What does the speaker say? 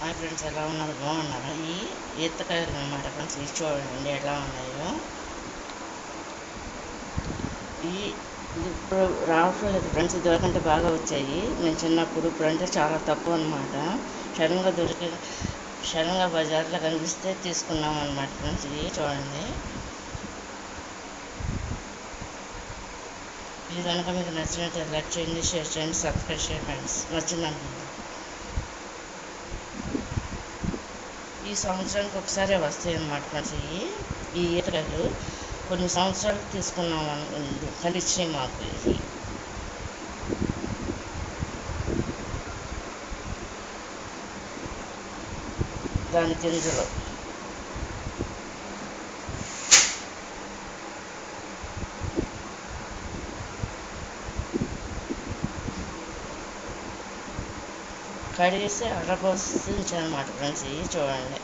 Hi friends, ఎలా ఉన్నారు? బాగున్నారా? ఈ ఈతకాయలు అన్నమాట ఫ్రెండ్స్. ఇవి చూడండి ఎలా ఉన్నాయో. ఈ ఇది ఇప్పుడు రావట్లేదు ఫ్రెండ్స్. ఇదివరకంటే బాగా వచ్చాయి. నేను చిన్నప్పుడు ఇప్పుడంటే చాలా తక్కువ అనమాట. సడన్గా బజార్లో కనిపిస్తే తీసుకున్నాం అనమాట ఫ్రెండ్స్. ఇది చూడండి. ఇది కనుక మీకు నచ్చినట్టు లైక్ చేయండి, షేర్ చేయండి, సబ్స్క్రైబ్ చేయండి ఫ్రెండ్స్. నచ్చిందనుకుంటా. ఈ సంవత్సరానికి ఒకసారి వస్తాయి అన్నమాట ఫ్రెండ్స్. ఈ ఈతకాయలు కొన్ని సంవత్సరాలు తీసుకున్నాం కనిపించినాయి మాకు. ఇది దాని గింజలు కడిగేసి అరపోసి ఉంచానమాట ఫ్రెండ్స్. ఇవి చూడండి.